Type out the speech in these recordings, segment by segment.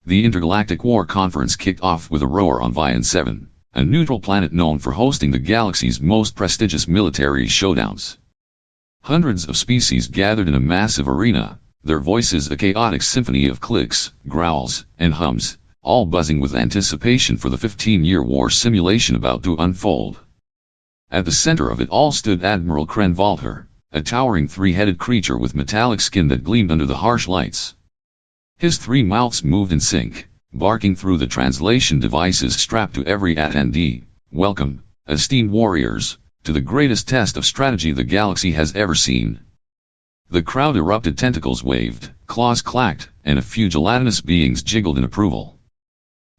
The Intergalactic War Conference kicked off with a roar on Vion 7, a neutral planet known for hosting the galaxy's most prestigious military showdowns. Hundreds of species gathered in a massive arena, their voices a chaotic symphony of clicks, growls, and hums, all buzzing with anticipation for the 15-year war simulation about to unfold. At the center of it all stood Admiral Kren Valthor, a towering three-headed creature with metallic skin that gleamed under the harsh lights. His three mouths moved in sync, barking through the translation devices strapped to every attendee. Welcome, esteemed warriors, to the greatest test of strategy the galaxy has ever seen. The crowd erupted, tentacles waved, claws clacked, and a few gelatinous beings jiggled in approval.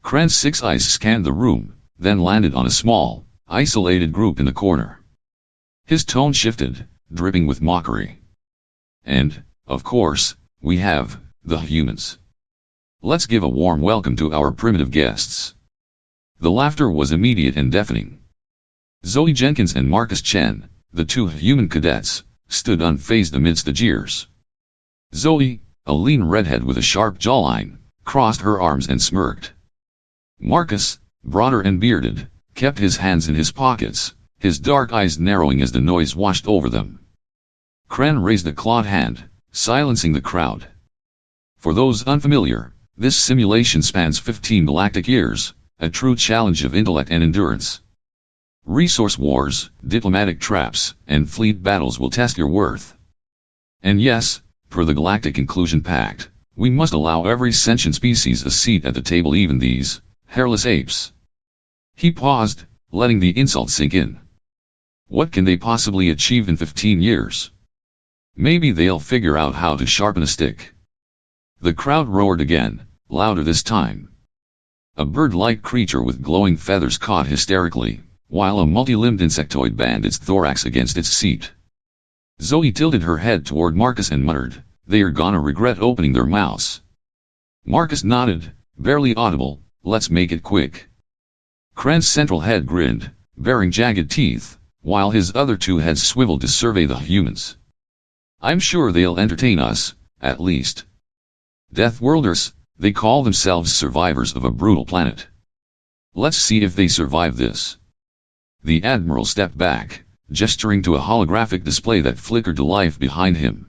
Kren's 6 eyes scanned the room, then landed on a small, isolated group in the corner. His tone shifted, dripping with mockery. And, of course, we have the humans. Let's give a warm welcome to our primitive guests. The laughter was immediate and deafening. Zoe Jenkins and Marcus Chen, the two human cadets, stood unfazed amidst the jeers. Zoe, a lean redhead with a sharp jawline, crossed her arms and smirked. Marcus, broader and bearded, kept his hands in his pockets, his dark eyes narrowing as the noise washed over them. Kren raised a clawed hand, silencing the crowd. For those unfamiliar, this simulation spans 15 galactic years, a true challenge of intellect and endurance. Resource wars, diplomatic traps, and fleet battles will test your worth. And yes, per the Galactic Inclusion Pact, we must allow every sentient species a seat at the table, even these hairless apes. He paused, letting the insult sink in. What can they possibly achieve in 15 years? Maybe they'll figure out how to sharpen a stick. The crowd roared again, louder this time. A bird-like creature with glowing feathers cawed hysterically, while a multi-limbed insectoid banged its thorax against its seat. Zoe tilted her head toward Marcus and muttered, "They're gonna regret opening their mouths." Marcus nodded, barely audible, "Let's make it quick." Kren's central head grinned, baring jagged teeth, while his other two heads swiveled to survey the humans. "I'm sure they'll entertain us, at least. Deathworlders, they call themselves survivors of a brutal planet. Let's see if they survive this." The Admiral stepped back, gesturing to a holographic display that flickered to life behind him.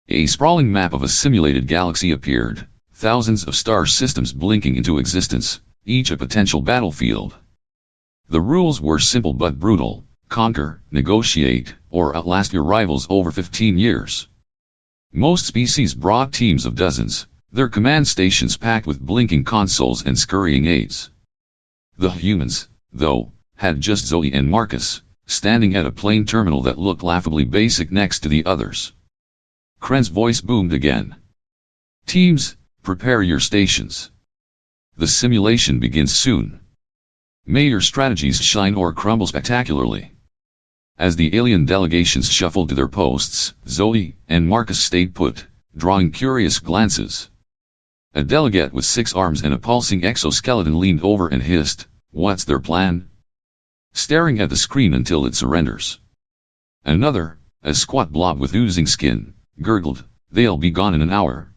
A sprawling map of a simulated galaxy appeared, thousands of star systems blinking into existence, each a potential battlefield. The rules were simple but brutal: conquer, negotiate, or outlast your rivals over 15 years. Most species brought teams of dozens, their command stations packed with blinking consoles and scurrying aides. The humans, though, had just Zoe and Marcus, standing at a plane terminal that looked laughably basic next to the others. Kren's voice boomed again. "Teams, prepare your stations. The simulation begins soon. May your strategies shine or crumble spectacularly." As the alien delegations shuffled to their posts, Zoe and Marcus stayed put, drawing curious glances. A delegate with 6 arms and a pulsing exoskeleton leaned over and hissed, "What's their plan?" Staring at the screen until it surrenders. Another, a squat blob with oozing skin, gurgled, "They'll be gone in an hour."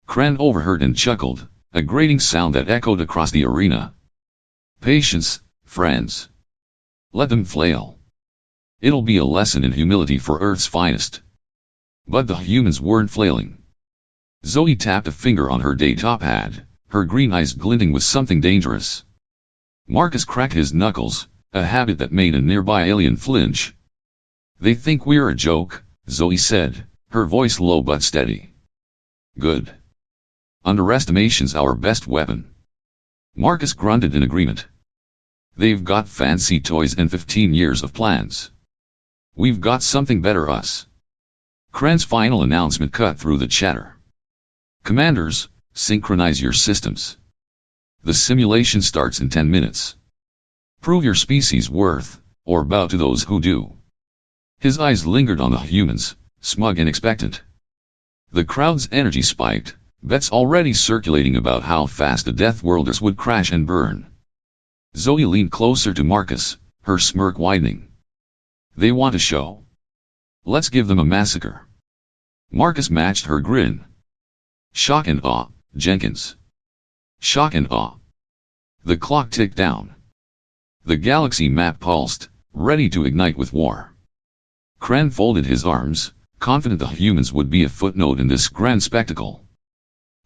Kren overheard and chuckled, a grating sound that echoed across the arena. "Patience, friends. Let them flail. It'll be a lesson in humility for Earth's finest." But the humans weren't flailing. Zoe tapped a finger on her data pad, her green eyes glinting with something dangerous. Marcus cracked his knuckles, a habit that made a nearby alien flinch. "They think we're a joke," Zoe said, her voice low but steady. "Good. Underestimation's our best weapon." Marcus grunted in agreement. "They've got fancy toys and 15 years of plans. We've got something better us." Kren's final announcement cut through the chatter. "Commanders, synchronize your systems. The simulation starts in 10 minutes. Prove your species' worth, or bow to those who do." His eyes lingered on the humans, smug and expectant. The crowd's energy spiked, bets already circulating about how fast the Deathworlders would crash and burn. Zoe leaned closer to Marcus, her smirk widening. "They want a show? Let's give them a massacre." Marcus matched her grin. "Shock and awe, Jenkins. Shock and awe. The clock ticked down. The galaxy map pulsed, ready to ignite with war. Kren folded his arms, confident the humans would be a footnote in this grand spectacle.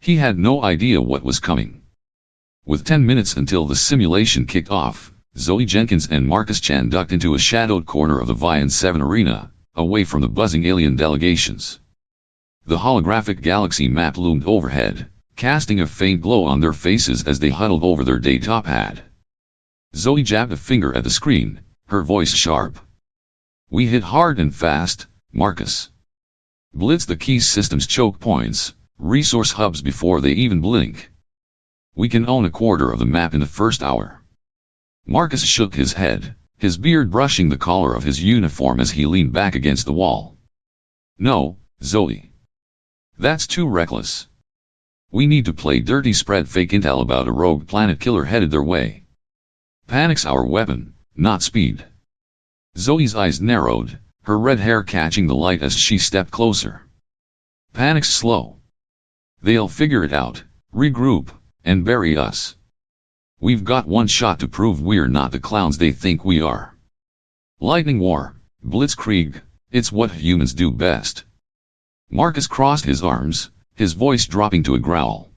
He had no idea what was coming. With 10 minutes until the simulation kicked off, Zoe Jenkins and Marcus Chen ducked into a shadowed corner of the Vian 7 arena, away from the buzzing alien delegations. The holographic galaxy map loomed overhead, casting a faint glow on their faces as they huddled over their data pad. Zoe jabbed a finger at the screen, her voice sharp. "We hit hard and fast, Marcus. Blitz the key system's choke points, resource hubs before they even blink. We can own a quarter of the map in the first hour." Marcus shook his head, his beard brushing the collar of his uniform as he leaned back against the wall. "No, Zoe. That's too reckless. We need to play dirty, spread fake intel about a rogue planet killer headed their way. Panic's our weapon, not speed." Zoe's eyes narrowed, her red hair catching the light as she stepped closer. "Panic's slow. They'll figure it out, regroup, and bury us. We've got one shot to prove we're not the clowns they think we are. Lightning war, Blitzkrieg, it's what humans do best." Marcus crossed his arms, his voice dropping to a growl.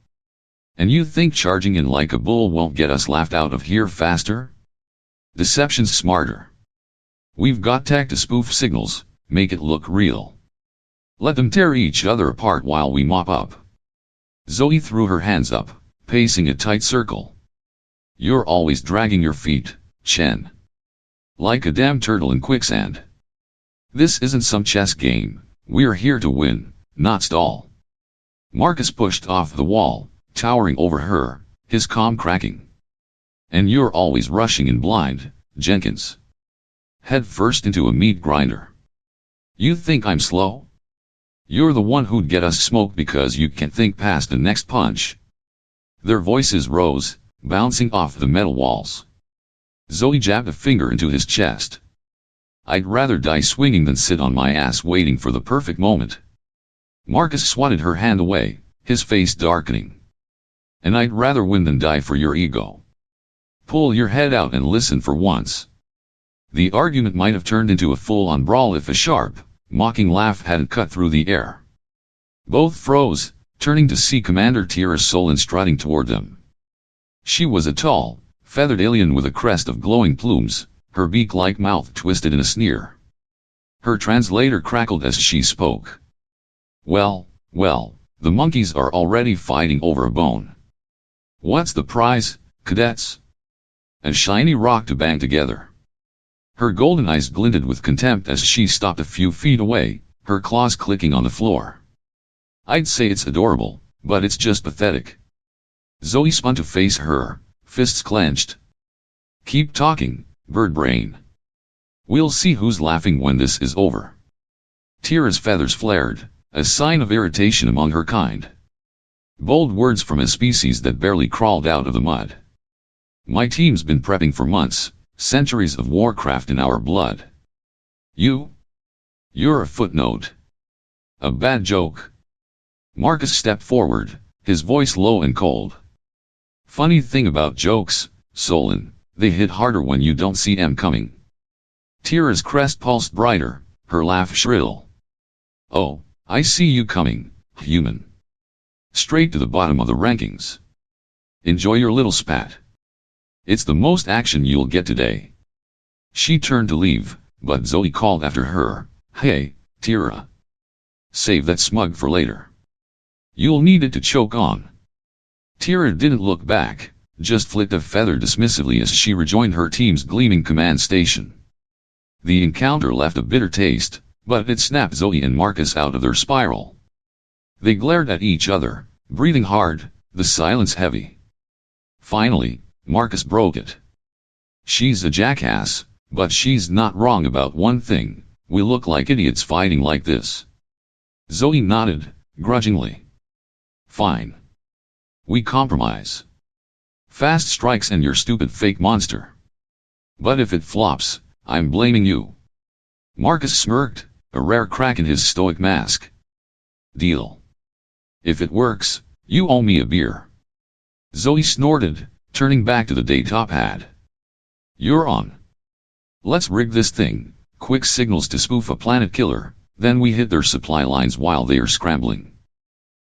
"And you think charging in like a bull won't get us laughed out of here faster? Deception's smarter. We've got tech to spoof signals, make it look real. Let them tear each other apart while we mop up." Zoe threw her hands up, pacing a tight circle. "You're always dragging your feet, Chen. Like a damn turtle in quicksand. This isn't some chess game, we're here to win, not stall." Marcus pushed off the wall, towering over her, his comm cracking. "And you're always rushing in blind, Jenkins. Head first into a meat grinder. You think I'm slow? You're the one who'd get us smoked because you can't think past the next punch." Their voices rose, bouncing off the metal walls. Zoe jabbed a finger into his chest. "I'd rather die swinging than sit on my ass waiting for the perfect moment." Marcus swatted her hand away, his face darkening. "And I'd rather win than die for your ego. Pull your head out and listen for once." The argument might have turned into a full-on brawl if a sharp, mocking laugh hadn't cut through the air. Both froze, turning to see Commander Tira Solen strutting toward them. She was a tall, feathered alien with a crest of glowing plumes, her beak-like mouth twisted in a sneer. Her translator crackled as she spoke. Well, the monkeys are already fighting over a bone. What's the prize, cadets? A shiny rock to bang together." Her golden eyes glinted with contempt as she stopped a few feet away, her claws clicking on the floor. "I'd say it's adorable, but it's just pathetic." Zoe spun to face her, fists clenched. "Keep talking, bird brain. We'll see who's laughing when this is over." Tira's feathers flared, a sign of irritation among her kind. Bold words from a species that barely crawled out of the mud. "My team's been prepping for months, centuries of warcraft in our blood. You're a footnote. A bad joke." Marcus stepped forward, his voice low and cold. "Funny thing about jokes, Solen, they hit harder when you don't see them coming." Tira's crest pulsed brighter, her laugh shrill. "Oh, I see you coming, human. Straight to the bottom of the rankings. Enjoy your little spat. It's the most action you'll get today." She turned to leave, but Zoe called after her, "Hey, Tira. Save that smug for later. You'll need it to choke on." Tira didn't look back, just flicked a feather dismissively as she rejoined her team's gleaming command station. The encounter left a bitter taste, but it snapped Zoe and Marcus out of their spiral. They glared at each other, breathing hard, the silence heavy. Finally, Marcus broke it. "She's a jackass, but she's not wrong about one thing, we look like idiots fighting like this." Zoe nodded, grudgingly. "Fine. We compromise. Fast strikes and your stupid fake monster. But if it flops, I'm blaming you." Marcus smirked, a rare crack in his stoic mask. "Deal. If it works, you owe me a beer." Zoe snorted, turning back to the data pad. You're on. Let's rig this thing. Quick signals to spoof a planet killer, then we hit their supply lines while they are scrambling.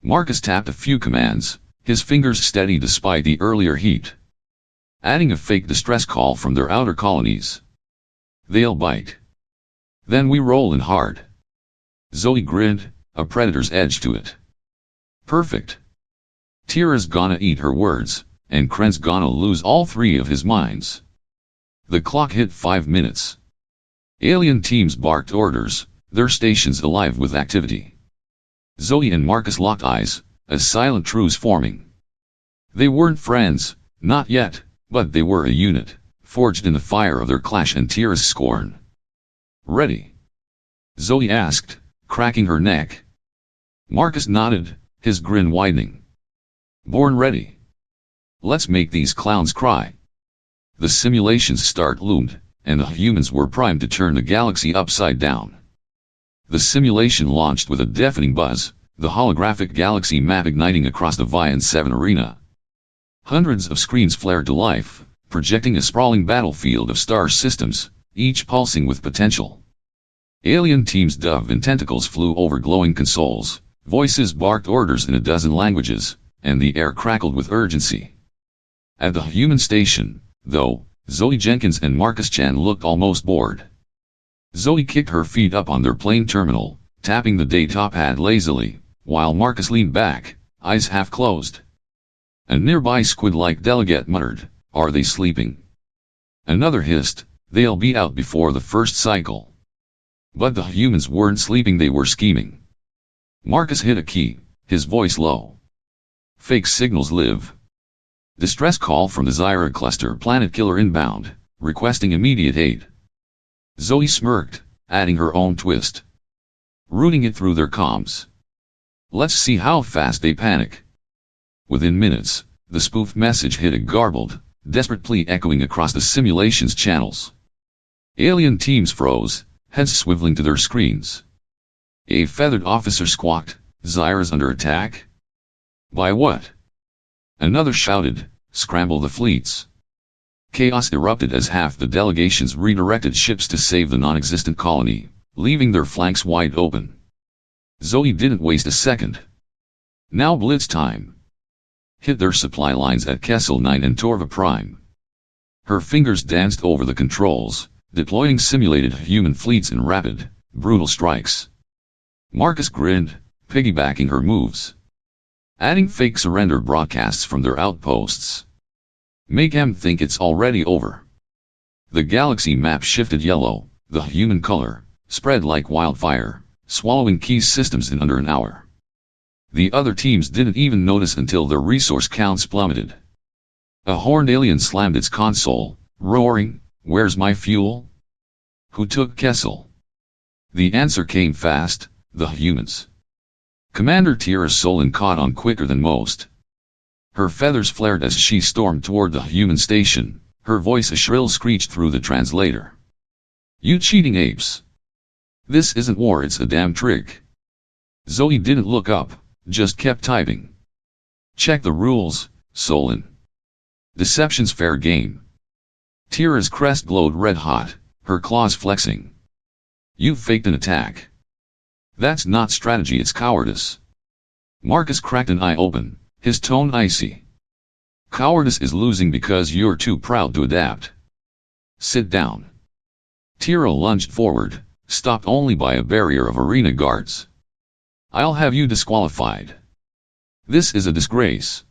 Marcus tapped a few commands, his fingers steady despite the earlier heat. Adding a fake distress call from their outer colonies. They'll bite. Then we roll in hard. Zoe grinned, a predator's edge to it. Perfect. Tira's gonna eat her words, and Kren's gonna lose all three of his minds. The clock hit 5 minutes. Alien teams barked orders, their stations alive with activity. Zoe and Marcus locked eyes, a silent truce forming. They weren't friends, not yet, but they were a unit, forged in the fire of their clash and Tira's scorn. Ready? Zoe asked, cracking her neck. Marcus nodded, his grin widening. Born ready. Let's make these clowns cry. The simulation's start loomed, and the humans were primed to turn the galaxy upside down. The simulation launched with a deafening buzz, the holographic galaxy map igniting across the Vian 7 arena. Hundreds of screens flared to life, projecting a sprawling battlefield of star systems, each pulsing with potential. Alien teams dove in tentacles flew over glowing consoles, voices barked orders in a dozen languages, and the air crackled with urgency. At the human station, though, Zoe Jenkins and Marcus Chen looked almost bored. Zoe kicked her feet up on their plane terminal, tapping the data pad lazily, while Marcus leaned back, eyes half closed. A nearby squid-like delegate muttered, "Are they sleeping?" Another hissed, "They'll be out before the first cycle." But the humans weren't sleeping, they were scheming. Marcus hit a key, his voice low. Fake signals live. Distress call from the Tira cluster planet killer inbound, requesting immediate aid. Zoe smirked, adding her own twist. Routing it through their comms. Let's see how fast they panic. Within minutes, the spoofed message hit a garbled, desperate plea echoing across the simulation's channels. Alien teams froze, heads swiveling to their screens. A feathered officer squawked, "Tira's under attack?" By what? Another shouted, "Scramble the fleets." Chaos erupted as half the delegations redirected ships to save the non-existent colony, leaving their flanks wide open. Zoe didn't waste a second. Now blitz time. Hit their supply lines at Kessel 9 and Torva Prime. Her fingers danced over the controls, deploying simulated human fleets in rapid, brutal strikes. Marcus grinned, piggybacking her moves. Adding fake surrender broadcasts from their outposts. Make them think it's already over. The galaxy map shifted yellow, the human color, spread like wildfire, swallowing key systems in under an hour. The other teams didn't even notice until their resource counts plummeted. A horned alien slammed its console, roaring, "Where's my fuel? Who took Kessel?" The answer came fast, the humans. Commander Tira Solen caught on quicker than most. Her feathers flared as she stormed toward the human station, her voice a shrill screech through the translator. "You cheating apes! This isn't war, it's a damn trick." Zoe didn't look up, just kept typing. "Check the rules, Solen. Deception's fair game." Tira's crest glowed red hot, her claws flexing. "You faked an attack. That's not strategy, it's cowardice." Marcus cracked an eye open, his tone icy. "Cowardice is losing because you're too proud to adapt. Sit down." Tira lunged forward, stopped only by a barrier of arena guards. "I'll have you disqualified. This is a disgrace."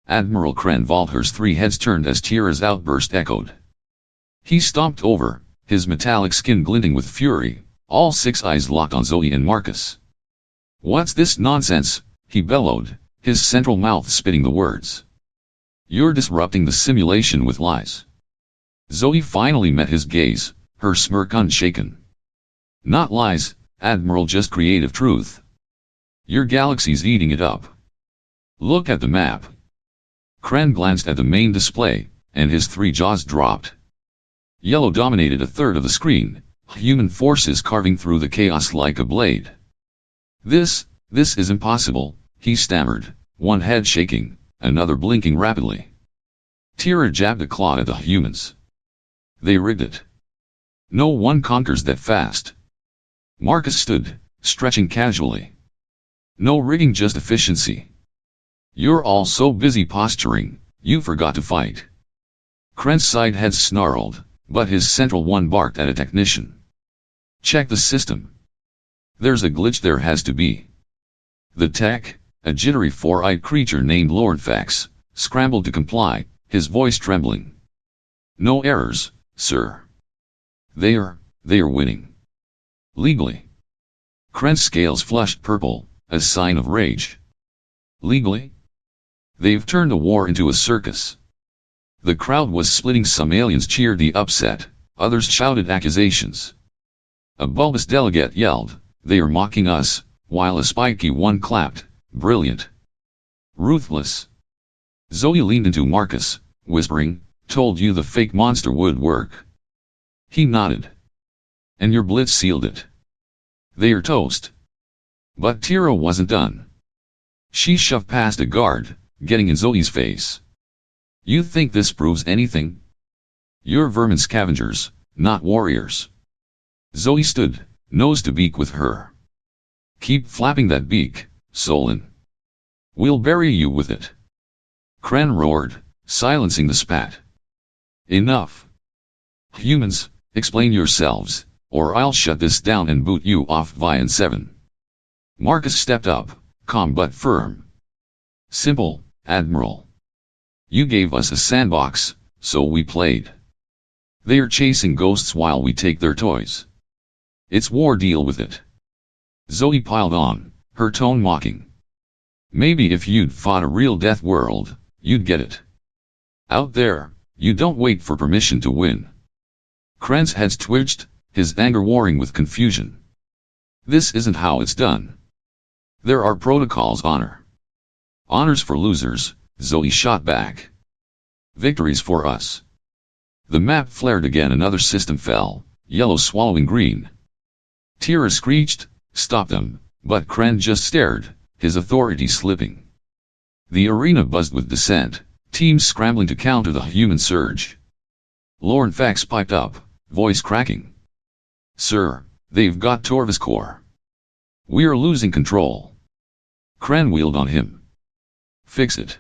Admiral Kren Valthor's three heads turned as Tira's outburst echoed. He stomped over, his metallic skin glinting with fury, all six eyes locked on Zoe and Marcus. "What's this nonsense?" he bellowed, his central mouth spitting the words. "You're disrupting the simulation with lies." Zoe finally met his gaze, her smirk unshaken. "Not lies, Admiral, just creative truth. Your galaxy's eating it up. Look at the map." Kren glanced at the main display, and his three jaws dropped. Yellow dominated a third of the screen, human forces carving through the chaos like a blade. This is impossible," he stammered, one head shaking, another blinking rapidly. Tira jabbed a claw at the humans. They rigged it. No one conquers that fast. Marcus stood, stretching casually. No rigging, just efficiency. You're all so busy posturing, you forgot to fight. Kren's side head snarled, but his central one barked at a technician. Check the system. There's a glitch, there has to be. The tech, a jittery four-eyed creature named Lord Fax, scrambled to comply, his voice trembling. No errors, sir. They are winning. Legally. Kren's scales flushed purple, a sign of rage. Legally? They've turned the war into a circus. The crowd was splitting. Some aliens cheered the upset, others shouted accusations. A bulbous delegate yelled, "They are mocking us," while a spiky one clapped, "Brilliant. Ruthless." Zoe leaned into Marcus, whispering, "Told you the fake monster would work." He nodded. "And your blitz sealed it. They're toast." But Tira wasn't done. She shoved past a guard, getting in Zoe's face. "You think this proves anything? You're vermin scavengers, not warriors." Zoe stood, nose to beak with her. "Keep flapping that beak, Solen. We'll bury you with it." Kren roared, silencing the spat. "Enough. Humans, explain yourselves, or I'll shut this down and boot you off Vian 7. Marcus stepped up, calm but firm. "Simple, Admiral. You gave us a sandbox, so we played. They're chasing ghosts while we take their toys. It's war, deal with it." Zoe piled on, her tone mocking. "Maybe if you'd fought a real Deathworld, you'd get it. Out there, you don't wait for permission to win." Kren's head twitched, his anger warring with confusion. "This isn't how it's done. There are protocols, honor. Honors for losers," Zoe shot back. "Victories for us." The map flared again, another system fell, yellow swallowing green. Tira screeched, "Stop them," but Kren just stared, his authority slipping. The arena buzzed with dissent, teams scrambling to counter the human surge. Lorne Fax piped up, voice cracking. "Sir, they've got Torva's core. We're losing control." Kren wheeled on him. "Fix it."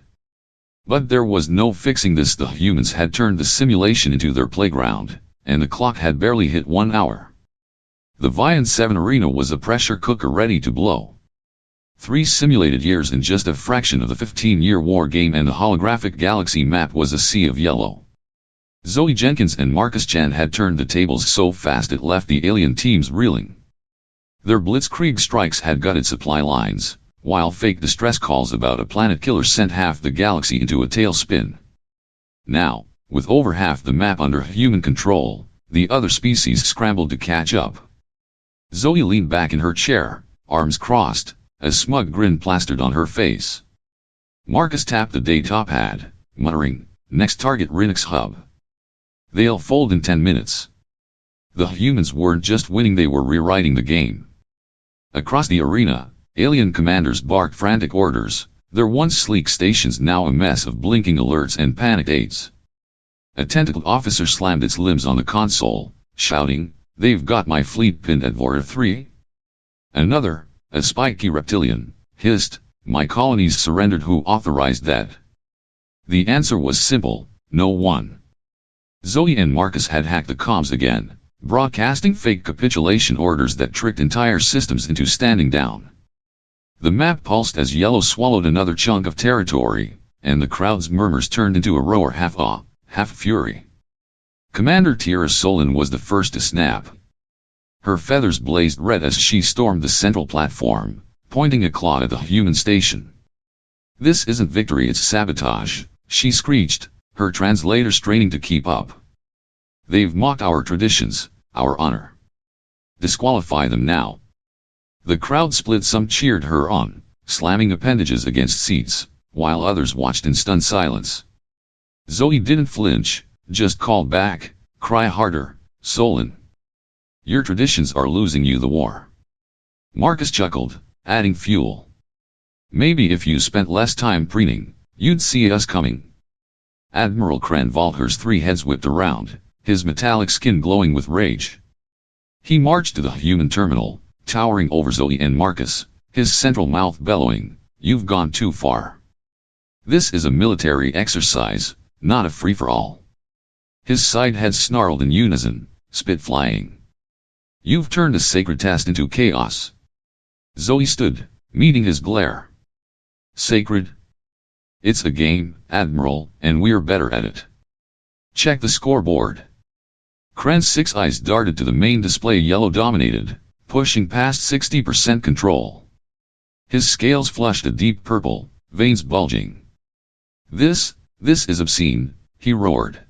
But there was no fixing this. The humans had turned the simulation into their playground, and the clock had barely hit 1 hour. The Vian 7 arena was a pressure cooker ready to blow. 3 simulated years in just a fraction of the 15-year war game, and the holographic galaxy map was a sea of yellow. Zoe Jenkins and Marcus Chen had turned the tables so fast it left the alien teams reeling. Their Blitzkrieg strikes had gutted supply lines, while fake distress calls about a planet killer sent half the galaxy into a tailspin. Now, with over half the map under human control, the other species scrambled to catch up. Zoe leaned back in her chair, arms crossed, a smug grin plastered on her face. Marcus tapped the data pad, muttering, "Next target Rinix hub. They'll fold in 10 minutes." The humans weren't just winning, they were rewriting the game. Across the arena, alien commanders barked frantic orders, their once sleek stations now a mess of blinking alerts and panicked aids. A tentacled officer slammed its limbs on the console, shouting, "They've got my fleet pinned at Vorta 3. Another, a spiky reptilian, hissed, "My colonies surrendered. Who authorized that?" The answer was simple, no one. Zoe and Marcus had hacked the comms again, broadcasting fake capitulation orders that tricked entire systems into standing down. The map pulsed as yellow swallowed another chunk of territory, and the crowd's murmurs turned into a roar, half awe, half fury. Commander Tira Solen was the first to snap. Her feathers blazed red as she stormed the central platform, pointing a claw at the human station. "This isn't victory, it's sabotage," she screeched, her translator straining to keep up. "They've mocked our traditions, our honor. Disqualify them now." The crowd split, some cheered her on, slamming appendages against seats, while others watched in stunned silence. Zoe didn't flinch, just called back, "Cry harder, Solen. Your traditions are losing you the war." Marcus chuckled, adding fuel. "Maybe if you spent less time preening, You'd see us coming. Admiral Kren Valthor's three heads whipped around, his metallic skin glowing with rage. He marched to the human terminal, towering over Zoe and Marcus, his central mouth bellowing, "You've gone too far. This is a military exercise, not a free-for-all." His side heads snarled in unison, spit flying. "You've turned a sacred test into chaos." Zoe stood, meeting his glare. "Sacred? It's a game, Admiral, and we're better at it. Check the scoreboard." Kren's six eyes darted to the main display, yellow dominated, pushing past 60% control. His scales flushed a deep purple, veins bulging. This is obscene," he roared.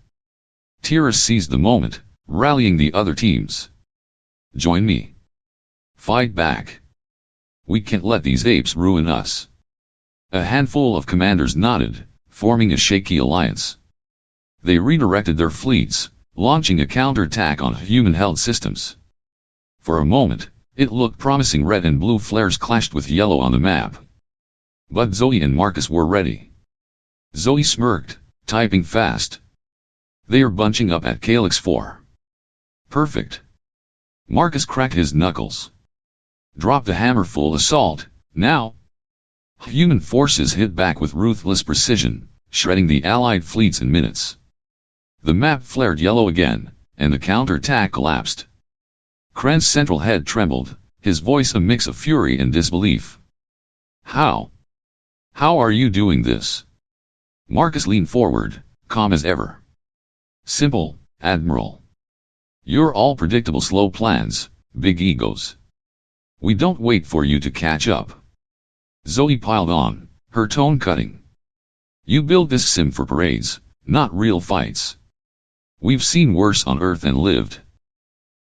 Tira seized the moment, rallying the other teams. "Join me. Fight back. We can't let these apes ruin us." A handful of commanders nodded, forming a shaky alliance. They redirected their fleets, launching a counterattack on human-held systems. For a moment, it looked promising. Red and blue flares clashed with yellow on the map. But Zoe and Marcus were ready. Zoe smirked, typing fast. "They are bunching up at Calyx 4. Perfect." Marcus cracked his knuckles. "Drop the hammer, full assault, now." Human forces hit back with ruthless precision, shredding the Allied fleets in minutes. The map flared yellow again, and the counterattack collapsed. Kren's central head trembled, his voice a mix of fury and disbelief. How are you doing this?" Marcus leaned forward, calm as ever. "Simple, Admiral. You're all predictable slow plans, big egos. We don't wait for you to catch up." Zoe piled on, her tone cutting. "You build this sim for parades, not real fights. We've seen worse on Earth and lived."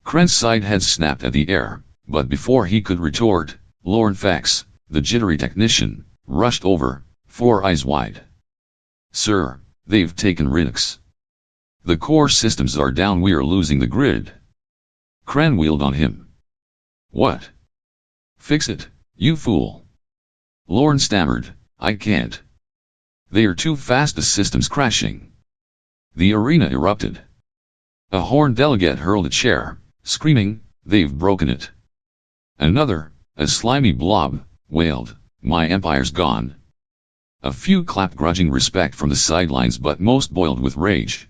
Kren's side head snapped at the air, but before he could retort, Lorne Fex, the jittery technician, rushed over, 4 eyes wide. "Sir, they've taken Ridix. The core systems are down. We're losing the grid." Kren wheeled on him. "What? Fix it, you fool." Lorne stammered, "I can't. They are too fast. The system's crashing." The arena erupted. A horned delegate hurled a chair, screaming, "They've broken it." Another, a slimy blob, wailed, "My empire's gone." A few clapped, grudging respect from the sidelines, but most boiled with rage.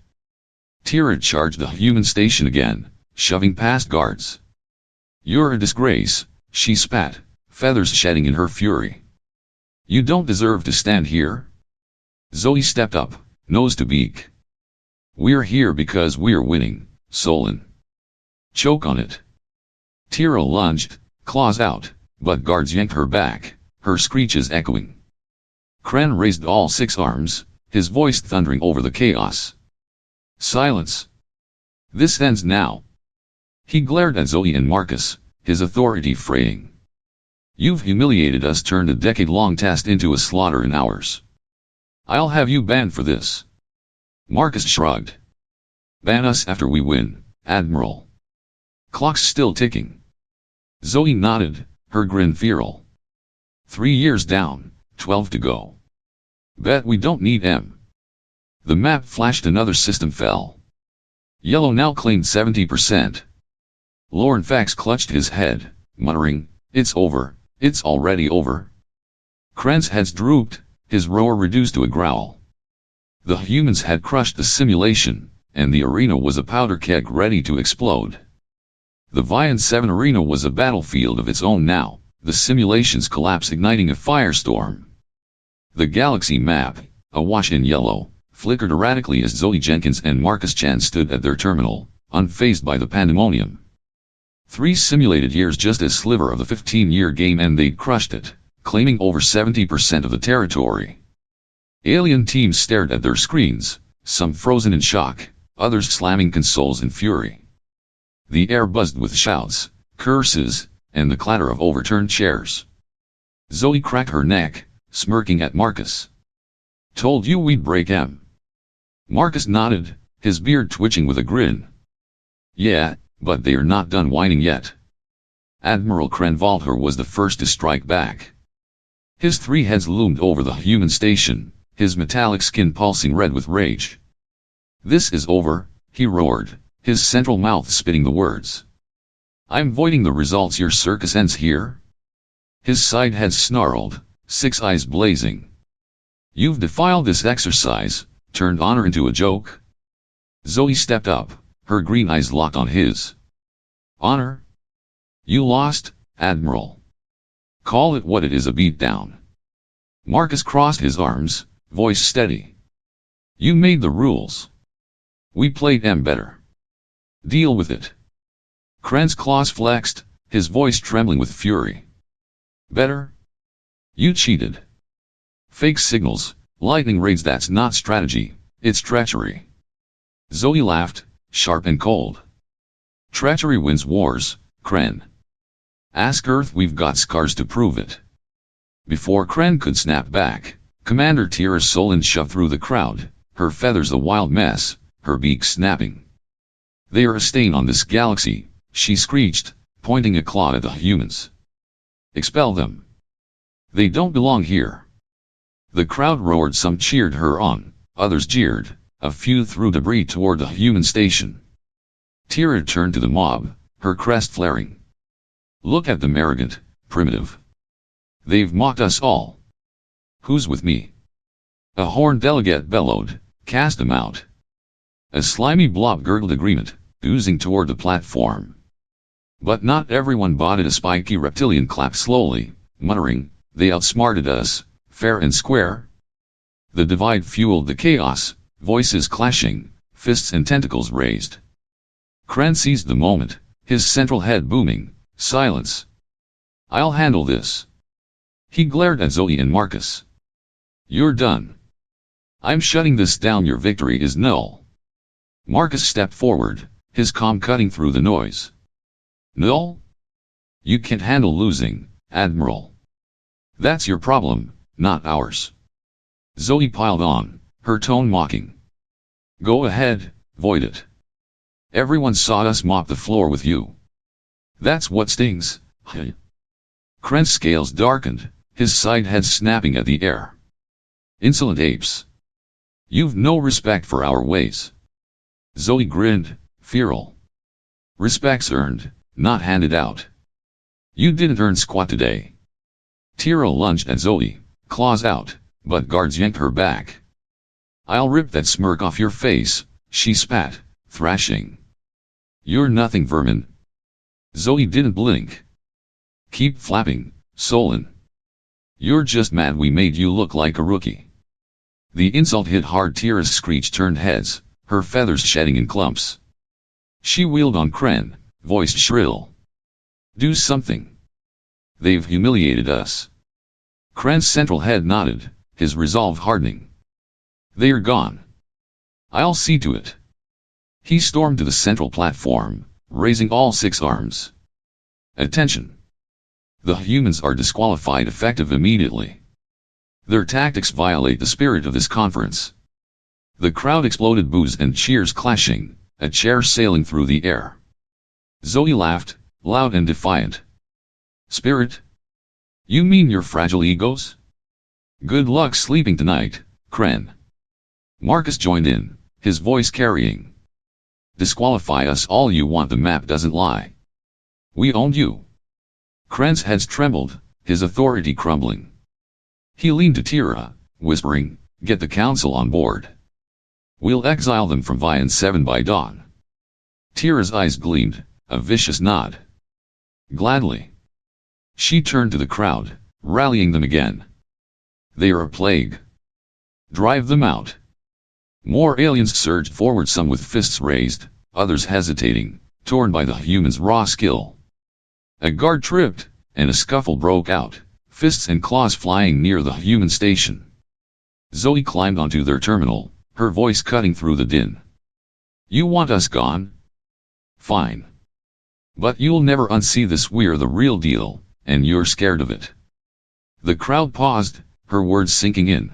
Tira charged the human station again, shoving past guards. "You're a disgrace," she spat, feathers shedding in her fury. "You don't deserve to stand here." Zoe stepped up, nose to beak. "We're here because we're winning, Solen. Choke on it." Tira lunged, claws out, but guards yanked her back, her screeches echoing. Kren raised all 6 arms, his voice thundering over the chaos. "Silence. This ends now." He glared at Zoe and Marcus, his authority fraying. "You've humiliated us, turned a decade-long test into a slaughter in hours. I'll have you banned for this." Marcus shrugged. "Ban us after we win, Admiral. Clock's still ticking." Zoe nodded, her grin feral. 3 years down, 12 to go. Bet we don't need M. The map flashed, another system fell. Yellow now claimed 70%. Lorne Fex clutched his head, muttering, "It's over, it's already over." Kren's head drooped, his roar reduced to a growl. The humans had crushed the simulation, and the arena was a powder keg ready to explode. The Vian 7 arena was a battlefield of its own now, the simulation's collapse igniting a firestorm. The galaxy map, awash in yellow, flickered erratically as Zoe Jenkins and Marcus Chen stood at their terminal, unfazed by the pandemonium. 3 simulated years, just a sliver of the 15-year game, and they'd crushed it, claiming over 70% of the territory. Alien teams stared at their screens, some frozen in shock, others slamming consoles in fury. The air buzzed with shouts, curses, and the clatter of overturned chairs. Zoe cracked her neck, smirking at Marcus. "Told you we'd break M." Marcus nodded, his beard twitching with a grin. "Yeah, but they're not done whining yet." Admiral Kren Valthor was the first to strike back. His 3 heads loomed over the human station, his metallic skin pulsing red with rage. "This is over," he roared, his central mouth spitting the words. "I'm voiding the results. Your circus ends here?" His side head snarled, 6 eyes blazing. "You've defiled this exercise, turned honor into a joke?" Zoe stepped up, her green eyes locked on his. "Honor? You lost, Admiral. Call it what it is, a beatdown." Marcus crossed his arms, voice steady. "You made the rules. We played them better. Deal with it." Kren's claws flexed, his voice trembling with fury. "Better? You cheated. Fake signals, lightning raids, that's not strategy, it's treachery." Zoe laughed, sharp and cold. "Treachery wins wars, Kren. Ask Earth, we've got scars to prove it." Before Kren could snap back, Commander Tira Solen shoved through the crowd, her feathers a wild mess, her beak snapping. "They are a stain on this galaxy," she screeched, pointing a claw at the humans. "Expel them. They don't belong here." The crowd roared, some cheered her on, others jeered, a few threw debris toward the human station. Tira turned to the mob, her crest flaring. "Look at them, arrogant, primitive. They've mocked us all. Who's with me?" A horned delegate bellowed, "Cast them out." A slimy blob gurgled agreement, oozing toward the platform. But not everyone bought it. A spiky reptilian clapped slowly, muttering, "They outsmarted us, fair and square." The divide fueled the chaos, voices clashing, fists and tentacles raised. Kren seized the moment, his central head booming, "Silence. I'll handle this." He glared at Zoe and Marcus. "You're done. I'm shutting this down. Your victory is null." Marcus stepped forward, his calm cutting through the noise. "Null? You can't handle losing, Admiral. That's your problem, not ours." Zoe piled on, her tone mocking. "Go ahead, void it. Everyone saw us mop the floor with you. That's what stings." Kren's scales darkened, his side head snapping at the air. "Insolent apes. You've no respect for our ways." Zoe grinned, feral. "Respect's earned, not handed out. You didn't earn squat today." Tira lunged at Zoe, claws out, but guards yanked her back. "I'll rip that smirk off your face," she spat, thrashing. "You're nothing, vermin." Zoe didn't blink. "Keep flapping, Solen. You're just mad we made you look like a rookie." The insult hit hard. Tira's screech turned heads, her feathers shedding in clumps. She wheeled on Kren, voice shrill. "Do something. They've humiliated us." Kren's central head nodded, his resolve hardening. "They're gone. I'll see to it." He stormed to the central platform, raising all 6 arms. "Attention. The humans are disqualified effective immediately. Their tactics violate the spirit of this conference." The crowd exploded, boos and cheers clashing, a chair sailing through the air. Zoe laughed, loud and defiant. "Spirit? You mean your fragile egos? Good luck sleeping tonight, Kren." Marcus joined in, his voice carrying. "Disqualify us all you want, the map doesn't lie. We owned you." Kren's heads trembled, his authority crumbling. He leaned to Tira, whispering, "Get the council on board. We'll exile them from Vion 7 by dawn." Tira's eyes gleamed, a vicious nod. "Gladly." She turned to the crowd, rallying them again. "They are a plague. Drive them out." More aliens surged forward, some with fists raised, others hesitating, torn by the humans' raw skill. A guard tripped, and a scuffle broke out, fists and claws flying near the human station. Zoe climbed onto their terminal, her voice cutting through the din. "You want us gone? Fine. But you'll never unsee this. We're the real deal, and you're scared of it." The crowd paused, her words sinking in.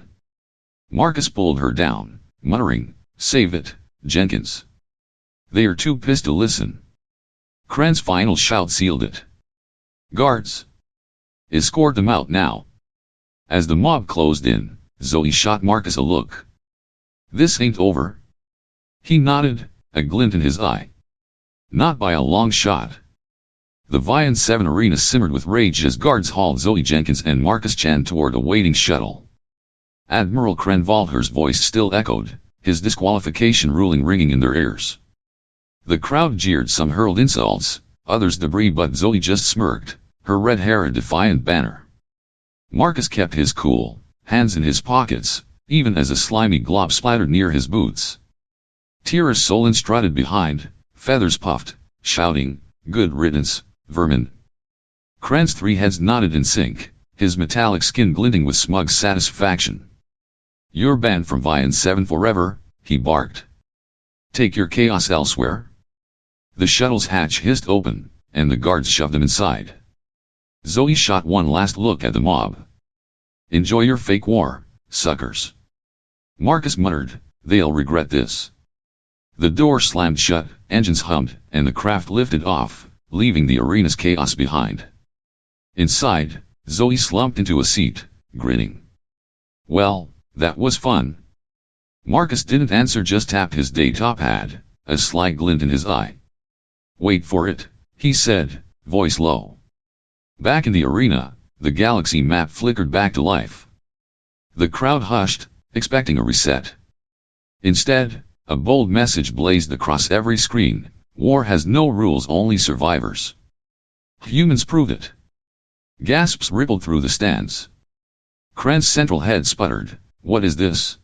Marcus pulled her down, muttering, "Save it, Jenkins. They are too pissed to listen." Kren's final shout sealed it. "Guards! Escort them out now." As the mob closed in, Zoe shot Marcus a look. This ain't over. He nodded, a glint in his eye. Not by a long shot. The Vian 7 arena simmered with rage as guards hauled Zoe Jenkins and Marcus Chen toward a waiting shuttle. Admiral Kren Valthor's voice still echoed, his disqualification ruling ringing in their ears. The crowd jeered, some hurled insults, others debris, but Zoe just smirked, her red hair a defiant banner. Marcus kept his cool, hands in his pockets, even as a slimy glob splattered near his boots. Tira's Solen strutted behind, feathers puffed, shouting, "Good riddance, vermin." Kren's three heads nodded in sync, his metallic skin glinting with smug satisfaction. "You're banned from Vian 7 forever," he barked. "Take your chaos elsewhere." The shuttle's hatch hissed open, and the guards shoved him inside. Zoe shot one last look at the mob. "Enjoy your fake war, suckers." Marcus muttered, "They'll regret this." The door slammed shut, engines hummed, and the craft lifted off, leaving the arena's chaos behind. Inside, Zoe slumped into a seat, grinning. "Well, that was fun." Marcus didn't answer, just tapped his data pad, a sly glint in his eye. "Wait for it," he said, voice low. Back in the arena, the galaxy map flickered back to life. The crowd hushed, expecting a reset. Instead, a bold message blazed across every screen: war has no rules, only survivors. Humans prove it. Gasps rippled through the stands. Kren's central head sputtered, "What is this?"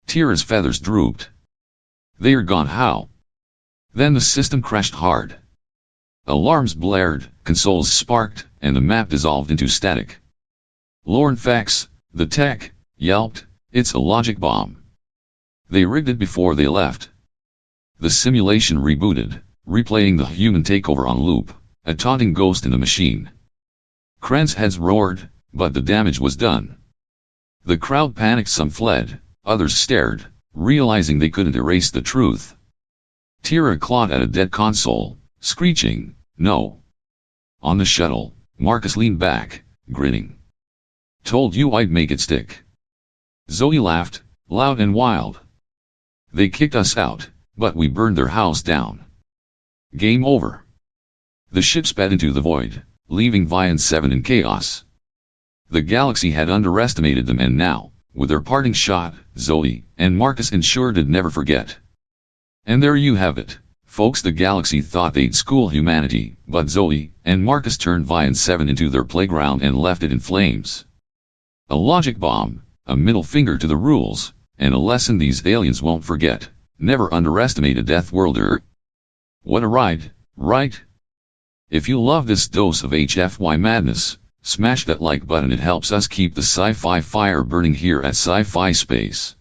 Tira's feathers drooped. "They're gone. How?" Then the system crashed hard. Alarms blared, consoles sparked, and the map dissolved into static. Lorne Fex, the tech, yelped, "It's a logic bomb. They rigged it before they left." The simulation rebooted, replaying the human takeover on loop, a taunting ghost in the machine. Kren's heads roared, but the damage was done. The crowd panicked, some fled, others stared, realizing they couldn't erase the truth. Tira clawed at a dead console, screeching, "No." On the shuttle, Marcus leaned back, grinning. "Told you I'd make it stick." Zoe laughed, loud and wild. "They kicked us out, but we burned their house down. Game over." The ship sped into the void, leaving Vian 7 in chaos. The galaxy had underestimated them, and now, with their parting shot, Zoe and Marcus ensured they'd never forget. And there you have it, folks. The galaxy thought they'd school humanity, but Zoe and Marcus turned Vian 7 into their playground and left it in flames. A logic bomb, a middle finger to the rules, and a lesson these aliens won't forget: never underestimate a Deathworlder. What a ride, right? If you love this dose of HFY madness, smash that like button. It helps us keep the sci-fi fire burning here at Sci-Fi Space.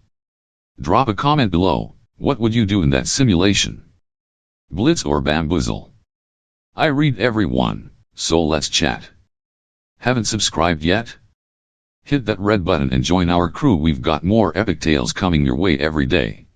Drop a comment below. What would you do in that simulation? Blitz or bamboozle? I read every one, so let's chat. Haven't subscribed yet? Hit that red button and join our crew. We've got more epic tales coming your way every day.